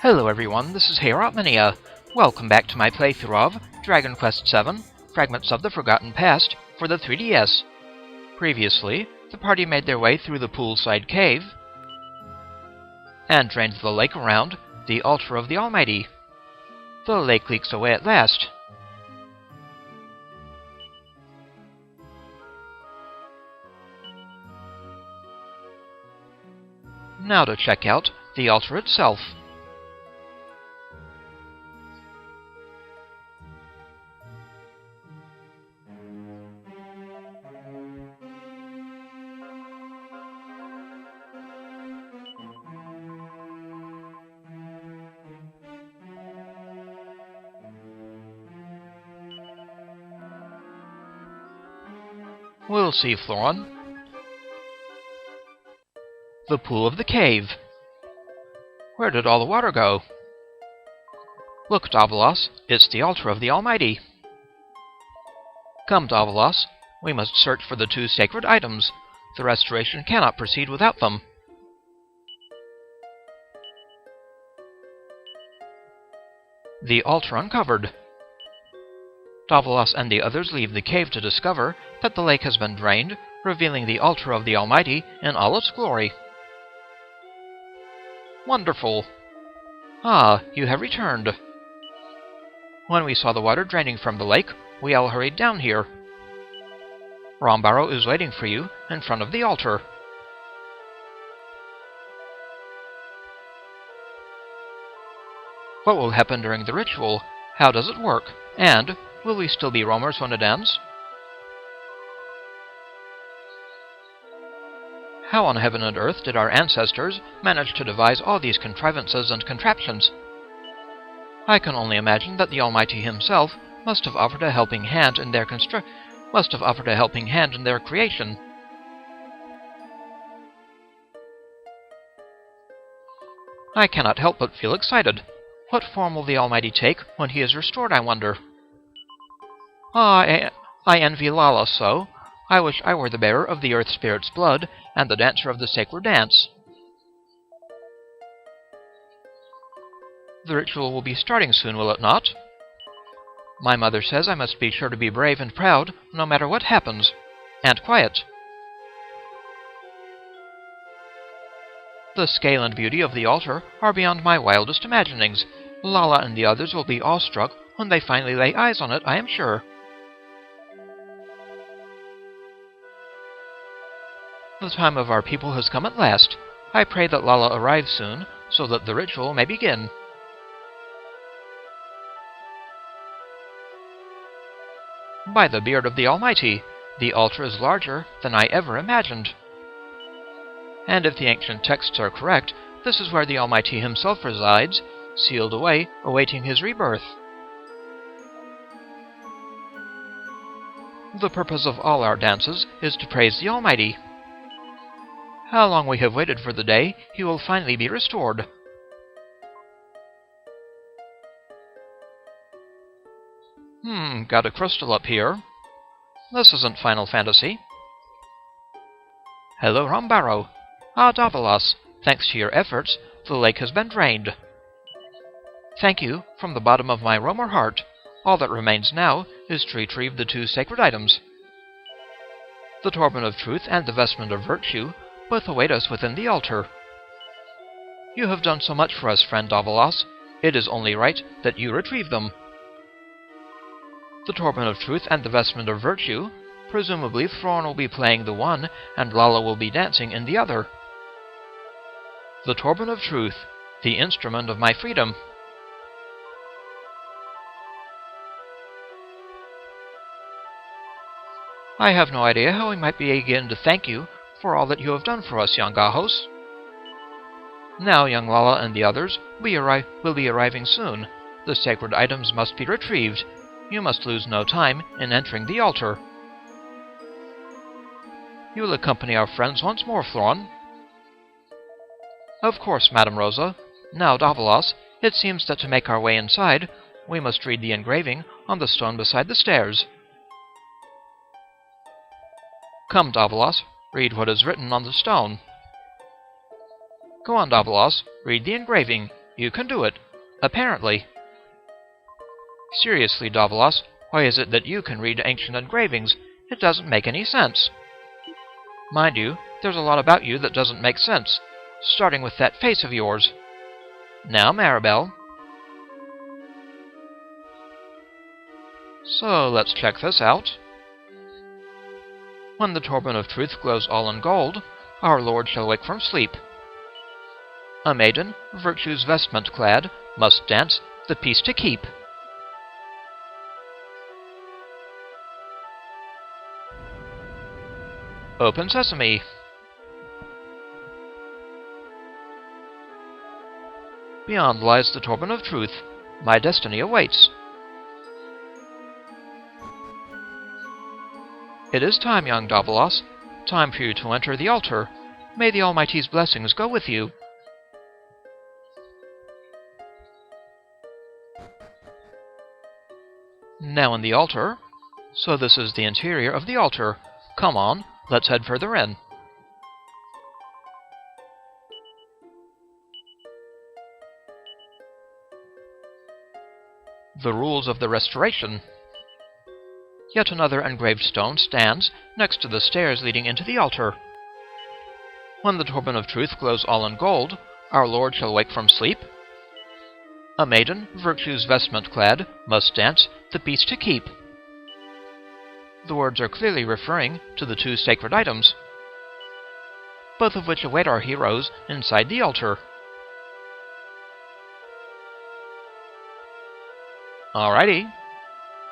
Hello everyone, this is Heorotmania. Welcome back to my playthrough of Dragon Quest VII, Fragments of the Forgotten Past for the 3DS. Previously, the party made their way through the Poolside Cave and drained the lake around the altar of the Almighty. The lake leaks away at last. Now to check out the altar itself. We'll see, Florin. The pool of the cave. Where did all the water go? Look, Davalos, it's the altar of the Almighty. Come, Davalos, we must search for the two sacred items. The restoration cannot proceed without them. The altar uncovered. Davalos and the others leave the cave to discover that the lake has been drained, revealing the altar of the Almighty in all its glory. Wonderful! Ah, you have returned. When we saw the water draining from the lake, we all hurried down here. Rombaro is waiting for you in front of the altar. What will happen during the ritual? How does it work? And will we still be roamers when it ends? How on heaven and earth did our ancestors manage to devise all these contrivances and contraptions? I can only imagine that the Almighty himself must have offered a helping hand in their creation. I cannot help but feel excited. What form will the Almighty take when he is restored, I wonder? I envy Lala so. I wish I were the bearer of the Earth Spirit's blood and the dancer of the sacred dance. The ritual will be starting soon, will it not? My mother says I must be sure to be brave and proud no matter what happens, and quiet. The scale and beauty of the altar are beyond my wildest imaginings. Lala and the others will be awestruck when they finally lay eyes on it, I am sure. The time of our people has come at last. I pray that Lala arrive soon, so that the ritual may begin. By the beard of the Almighty, the altar is larger than I ever imagined. And if the ancient texts are correct, this is where the Almighty himself resides, sealed away, awaiting his rebirth. The purpose of all our dances is to praise the Almighty. How long we have waited for the day he will finally be restored. Got a crystal up here. This isn't Final Fantasy. Hello, Rombaro. Ah, Davalos, thanks to your efforts, the lake has been drained. Thank you from the bottom of my roamer heart. All that remains now is to retrieve the two sacred items. The Torban of Truth and the Vestment of Virtue both await us within the altar. You have done so much for us, friend Davalos. It is only right that you retrieve them. The Torban of Truth and the Vestment of Virtue. Presumably Florin will be playing the one, and Lala will be dancing in the other. The Torban of Truth, the instrument of my freedom. I have no idea how we might begin to thank you for all that you have done for us, young Gahos. Now, young Lala and the others will be arriving soon. The sacred items must be retrieved. You must lose no time in entering the altar. You will accompany our friends once more, Florin. Of course, Madam Rosa. Now, Davalos, it seems that to make our way inside, we must read the engraving on the stone beside the stairs. Come, Davalos, read what is written on the stone. Go on, Davalos, read the engraving. You can do it. Apparently. Seriously, Davalos, why is it that you can read ancient engravings? It doesn't make any sense. Mind you, there's a lot about you that doesn't make sense, starting with that face of yours. Now, Maribel. So, let's check this out. When the Torban of Truth glows all in gold, our Lord shall wake from sleep. A maiden, virtue's vestment clad, must dance, the peace to keep. Open sesame. Beyond lies the Torban of Truth. My destiny awaits. It is time, young Davalos. Time for you to enter the altar. May the Almighty's blessings go with you. Now in the altar. So this is the interior of the altar. Come on, let's head further in. The rules of the restoration. Yet another engraved stone stands next to the stairs leading into the altar. When the Torban of Truth glows all in gold, our Lord shall wake from sleep. A maiden, virtue's vestment clad, must dance, the peace to keep. The words are clearly referring to the two sacred items, both of which await our heroes inside the altar. Alrighty,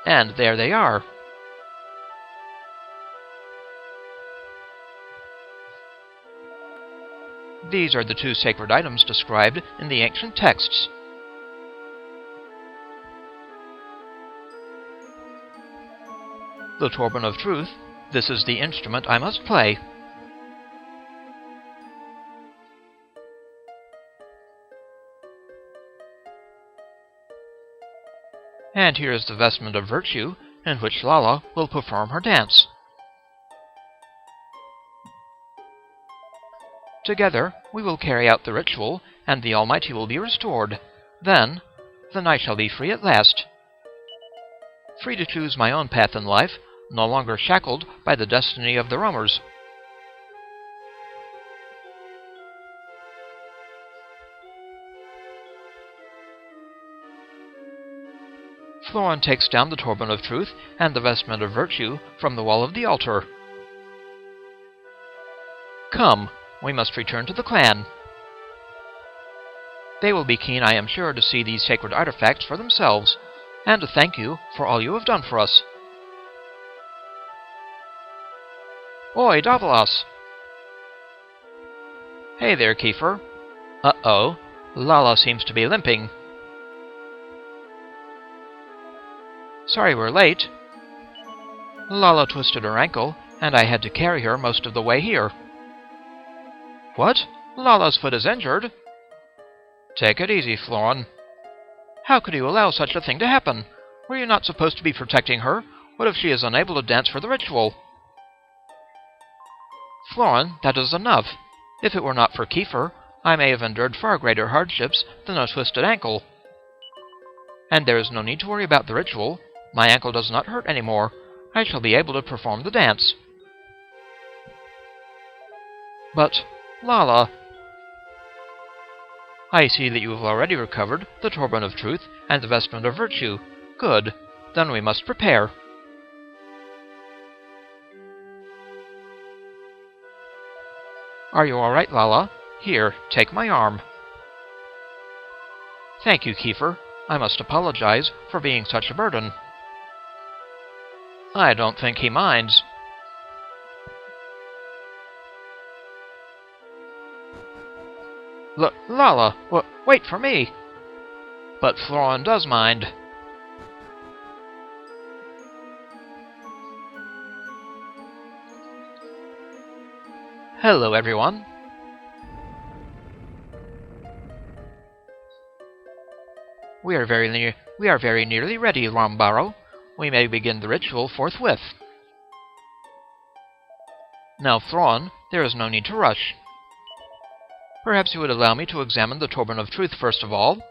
and there they are. These are the two sacred items described in the ancient texts. The Torban of Truth, this is the instrument I must play. And here is the Vestment of Virtue, in which Lala will perform her dance. Together, we will carry out the ritual, and the Almighty will be restored. Then, the night shall be free at last. Free to choose my own path in life, no longer shackled by the destiny of the roamers. Florin takes down the Torban of Truth and the Vestment of Virtue from the wall of the altar. Come, we must return to the clan. They will be keen, I am sure, to see these sacred artifacts for themselves, and to thank you for all you have done for us. Oi, Davalos! Hey there, Kiefer. Uh-oh, Lala seems to be limping. Sorry we're late. Lala twisted her ankle, and I had to carry her most of the way here. What? Lala's foot is injured? Take it easy, Florin. How could you allow such a thing to happen? Were you not supposed to be protecting her? What if she is unable to dance for the ritual? Florin, that is enough. If it were not for Kiefer, I may have endured far greater hardships than a twisted ankle. And there is no need to worry about the ritual. My ankle does not hurt anymore. I shall be able to perform the dance. But, Lala... I see that you have already recovered the Torban of Truth and the Vestment of Virtue. Good. Then we must prepare. Are you all right, Lala? Here, take my arm. Thank you, Kiefer. I must apologize for being such a burden. I don't think he minds. Lala, wait for me! But Florin does mind. Hello, everyone. We are very nearly ready, Rambaro. We may begin the ritual forthwith. Now, Florin, there is no need to rush. Perhaps you would allow me to examine the Torban of Truth first of all?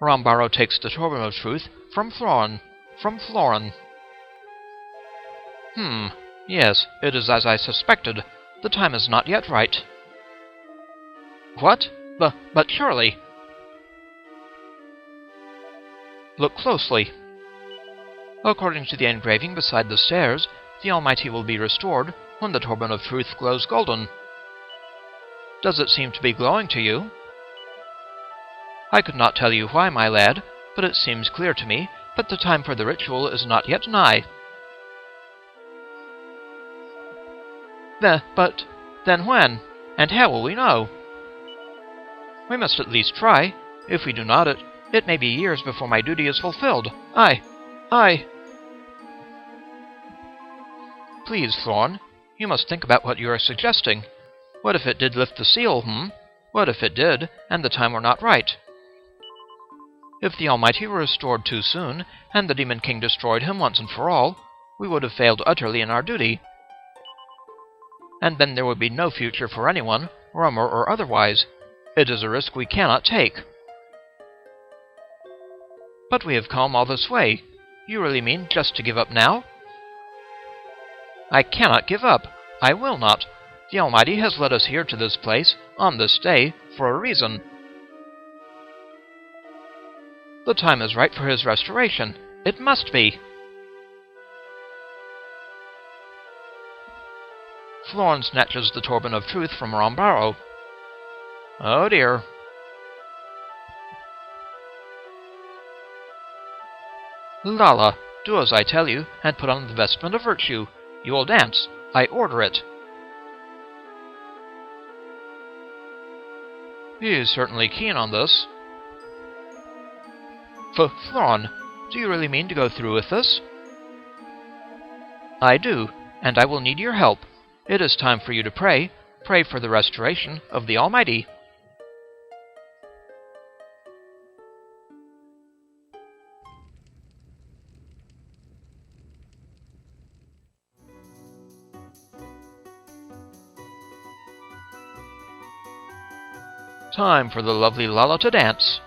Rombaro takes the Torban of Truth from Florin. Yes, it is as I suspected. The time is not yet right. What? But surely... Look closely. According to the engraving beside the stairs, the Almighty will be restored when the Torban of Truth glows golden. Does it seem to be glowing to you? I could not tell you why, my lad, but it seems clear to me that the time for the ritual is not yet nigh. But then when? And how will we know? We must at least try. If we do not, it may be years before my duty is fulfilled. I... Please, Florin, you must think about what you are suggesting. What if it did lift the seal, What if it did, and the time were not right? If the Almighty were restored too soon, and the Demon King destroyed him once and for all, we would have failed utterly in our duty. And then there would be no future for anyone, Romer or otherwise. It is a risk we cannot take. But we have come all this way. You really mean just to give up now? I cannot give up. I will not. The Almighty has led us here to this place, on this day, for a reason. The time is right for his restoration. It must be. Florin snatches the Torban of Truth from Rombaro. Oh dear. Lala, do as I tell you, and put on the Vestment of Virtue. You will dance. I order it. He is certainly keen on this. Florin, do you really mean to go through with this? I do, and I will need your help. It is time for you to pray. Pray for the restoration of the Almighty. Time for the lovely Lala to dance.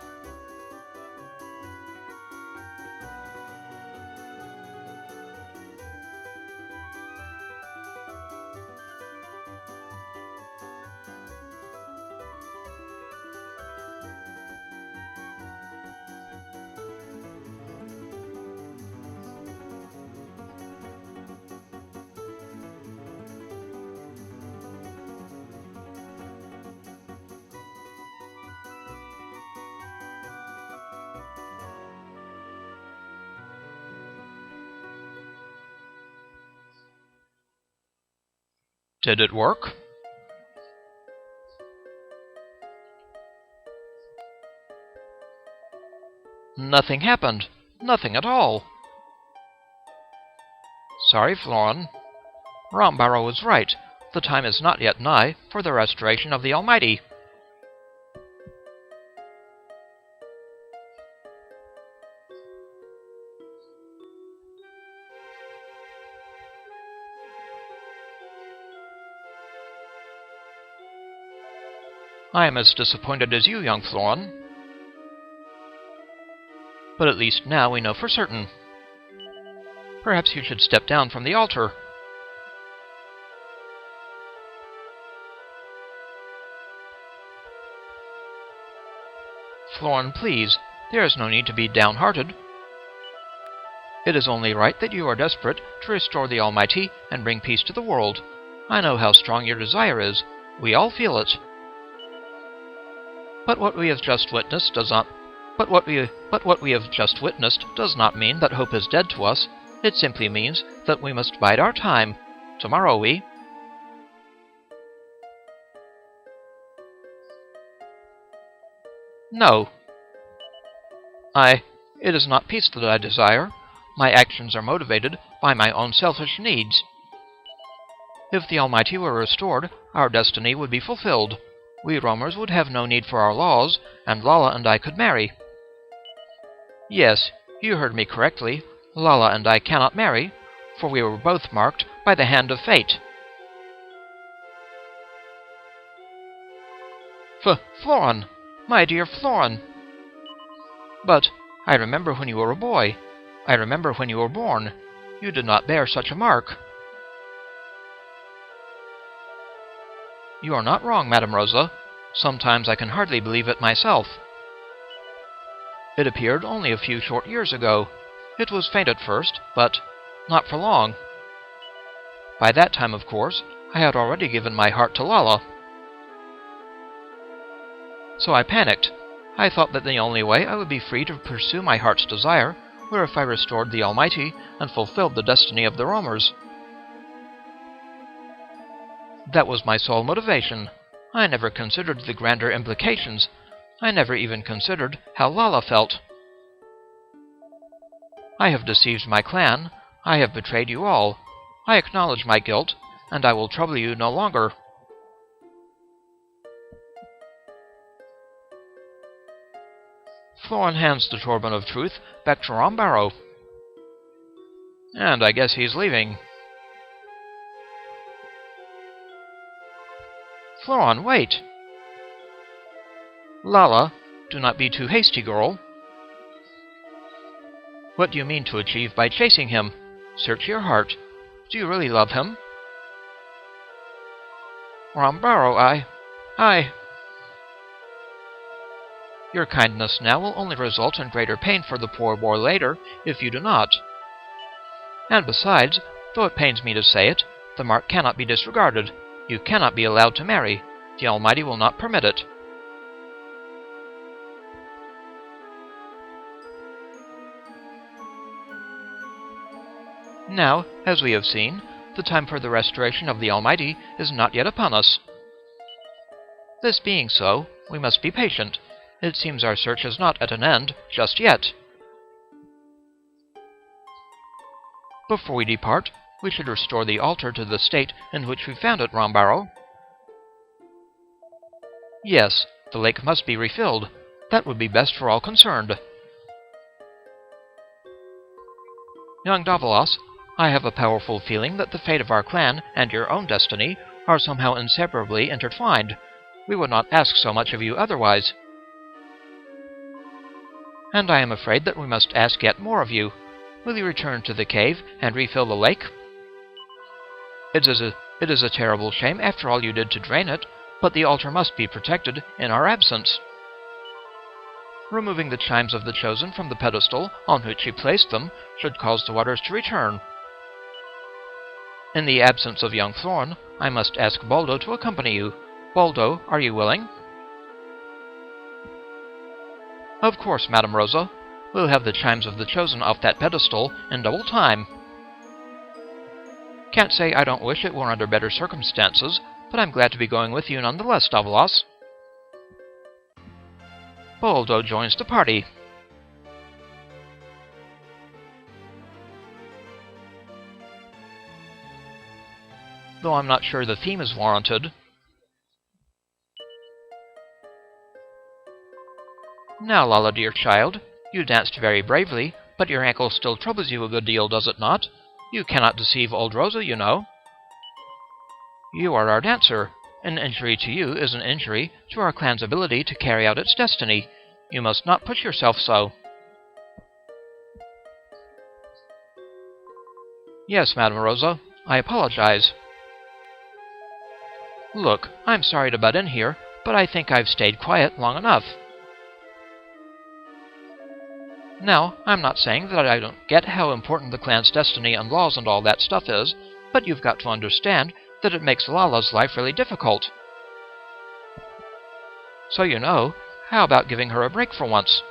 Did it work? Nothing happened. Nothing at all. Sorry, Florin. Rombaro was right. The time is not yet nigh for the restoration of the Almighty. I am as disappointed as you, young Florin. But at least now we know for certain. Perhaps you should step down from the altar. Florin, please, there is no need to be downhearted. It is only right that you are desperate to restore the Almighty and bring peace to the world. I know how strong your desire is. We all feel it. But what we have just witnessed does not mean that hope is dead to us. It simply means that we must bide our time. Tomorrow we... No. It is not peace that I desire. My actions are motivated by my own selfish needs. If the Almighty were restored, our destiny would be fulfilled. We roamers would have no need for our laws, and Lala and I could marry. Yes, you heard me correctly. Lala and I cannot marry. for we were both marked by the hand of fate. Florin! My dear Florin! But I remember when you were a boy. I remember when you were born. You did not bear such a mark. You are not wrong, Madam Rosa. Sometimes I can hardly believe it myself. It appeared only a few short years ago. It was faint at first, but not for long. By that time, of course, I had already given my heart to Lala. So I panicked. I thought that the only way I would be free to pursue my heart's desire were if I restored the Almighty and fulfilled the destiny of the roamers. That was my sole motivation. I never considered the grander implications. I never even considered how Lala felt. I have deceived my clan. I have betrayed you all. I acknowledge my guilt, and I will trouble you no longer. Florin hands the Torban of Truth back to Rombaro. And I guess he's leaving. Florin, wait! Lala, do not be too hasty, girl. What do you mean to achieve by chasing him? Search your heart. Do you really love him? Rombaro, I... Your kindness now will only result in greater pain for the poor boy later, if you do not. And besides, though it pains me to say it, the mark cannot be disregarded. You cannot be allowed to marry. The Almighty will not permit it. Now, as we have seen, the time for the restoration of the Almighty is not yet upon us. This being so, we must be patient. It seems our search is not at an end just yet. Before we depart, we should restore the altar to the state in which we found it, Rombaro. Yes, the lake must be refilled. That would be best for all concerned. Young Davalos, I have a powerful feeling that the fate of our clan and your own destiny are somehow inseparably intertwined. We would not ask so much of you otherwise. And I am afraid that we must ask yet more of you. Will you return to the cave and refill the lake? It is a terrible shame after all you did to drain it, but the altar must be protected in our absence. Removing the chimes of the Chosen from the pedestal on which you placed them should cause the waters to return. In the absence of young Florin, I must ask Baldo to accompany you. Baldo, are you willing? Of course, Madam Rosa. We'll have the chimes of the Chosen off that pedestal in double time. Can't say I don't wish it were under better circumstances, but I'm glad to be going with you nonetheless, Davalos. Baldo joins the party. Though I'm not sure the theme is warranted. Now, Lala, dear child, you danced very bravely, but your ankle still troubles you a good deal, does it not? You cannot deceive old Rosa, you know. You are our dancer. An injury to you is an injury to our clan's ability to carry out its destiny. You must not push yourself so. Yes, Madam Rosa, I apologize. Look, I'm sorry to butt in here, but I think I've stayed quiet long enough. Now, I'm not saying that I don't get how important the clan's destiny and laws and all that stuff is, but you've got to understand that it makes Lala's life really difficult. So you know, how about giving her a break for once?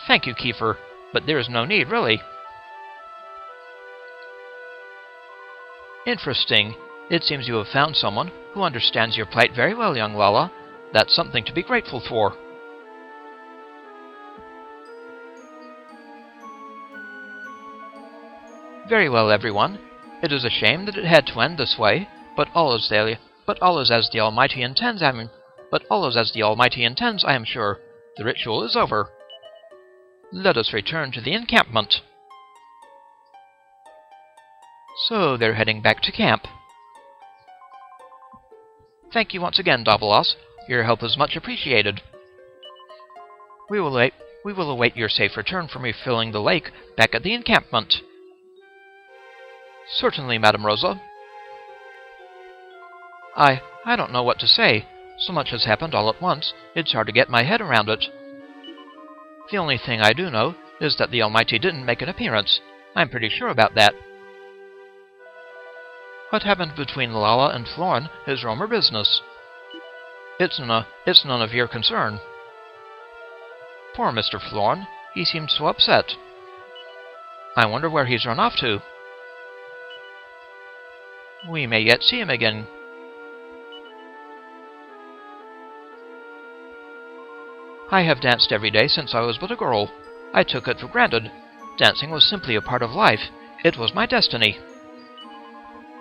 Thank you, Kiefer, but there is no need, really. Interesting. It seems you have found someone who understands your plight very well, young Lala. That's something to be grateful for. Very well, everyone. It is a shame that it had to end this way, but all is as the Almighty intends. I am sure. The ritual is over. Let us return to the encampment. So they're heading back to camp. Thank you once again, Davilas. Your help is much appreciated. We will await your safe return from refilling the lake back at the encampment. Certainly, Madam Rosa. I don't know what to say. So much has happened all at once, it's hard to get my head around it. The only thing I do know is that the Almighty didn't make an appearance. I'm pretty sure about that. What happened between Lala and Florin is Romer business. It's none of your concern. Poor Mr. Florin, he seemed so upset. I wonder where he's run off to. We may yet see him again. I have danced every day since I was but a girl. I took it for granted. Dancing was simply a part of life. It was my destiny.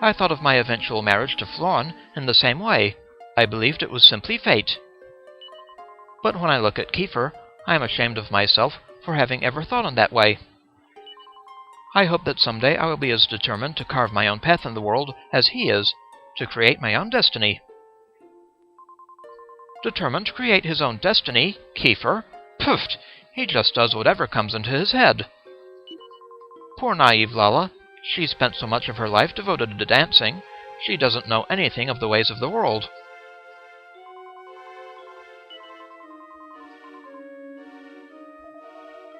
I thought of my eventual marriage to Florin in the same way. I believed it was simply fate. But when I look at Kiefer, I am ashamed of myself for having ever thought in that way. I hope that someday I will be as determined to carve my own path in the world as he is, to create my own destiny. Determined to create his own destiny, Kiefer? Poof! He just does whatever comes into his head. Poor naive Lala. She spent so much of her life devoted to dancing, she doesn't know anything of the ways of the world.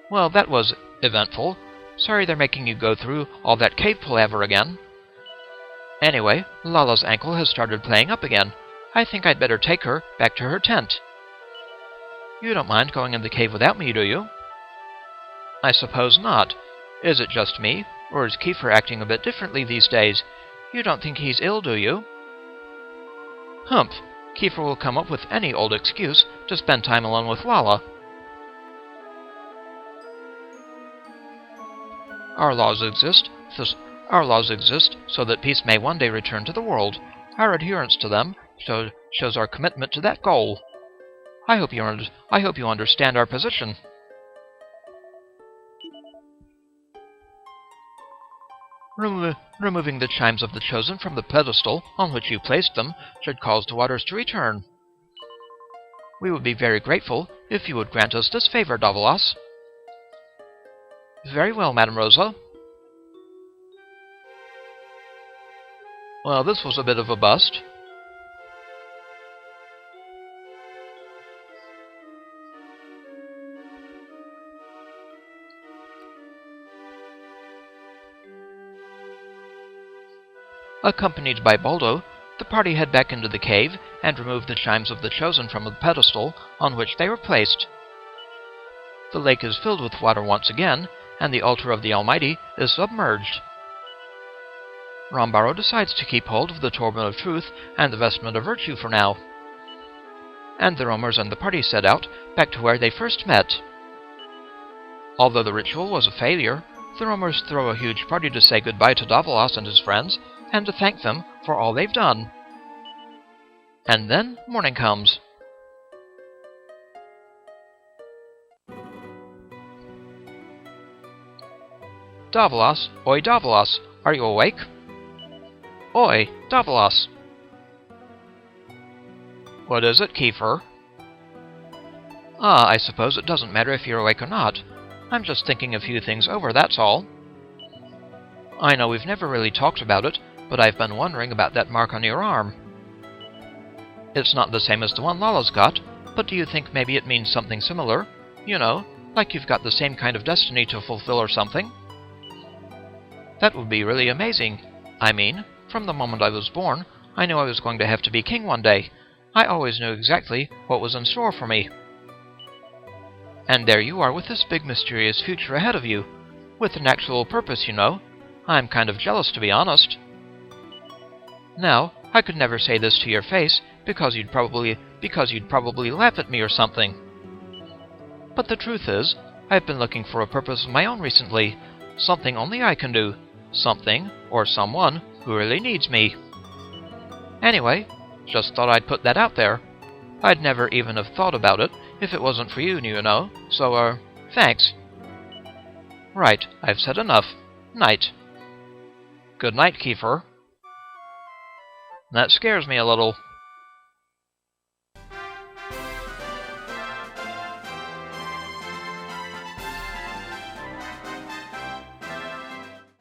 Well, that was eventful. Sorry they're making you go through all that cave palaver again. Anyway, Lala's ankle has started playing up again. I think I'd better take her back to her tent. You don't mind going in the cave without me, do you? I suppose not. Is it just me, or is Kiefer acting a bit differently these days? You don't think he's ill, do you? Humph! Kiefer will come up with any old excuse to spend time alone with Lala. Our laws exist so that peace may one day return to the world. Our adherence to them shows our commitment to that goal. I hope you understand our position. Removing the chimes of the Chosen from the pedestal on which you placed them should cause the waters to return. We would be very grateful if you would grant us this favor, Davilas. Very well, Madam Rosa. Well, this was a bit of a bust. Accompanied by Baldo, the party head back into the cave and remove the chimes of the Chosen from the pedestal on which they were placed. The lake is filled with water once again, and the altar of the Almighty is submerged. Rambaro decides to keep hold of the Torban of Truth and the Vestment of Virtue for now. And the roamers and the party set out back to where they first met. Although the ritual was a failure, the roamers throw a huge party to say goodbye to Davilas and his friends, and to thank them for all they've done. And then morning comes. Davilas, oi Davilas, are you awake? Oi, Davilas. What is it, Kiefer? I suppose it doesn't matter if you're awake or not. I'm just thinking a few things over, that's all. I know we've never really talked about it, but I've been wondering about that mark on your arm. It's not the same as the one Lala's got, but do you think maybe it means something similar? You know, like you've got the same kind of destiny to fulfill or something? That would be really amazing. I mean, from the moment I was born, I knew I was going to have to be king one day. I always knew exactly what was in store for me. And there you are with this big mysterious future ahead of you. With an actual purpose, you know. I'm kind of jealous, to be honest. Now, I could never say this to your face, because you'd probably laugh at me or something. But the truth is, I've been looking for a purpose of my own recently. Something only I can do. Something, or someone, who really needs me. Anyway, just thought I'd put that out there. I'd never even have thought about it if it wasn't for you, you know, so, thanks. Right, I've said enough. Night. Good night, Kiefer. That scares me a little.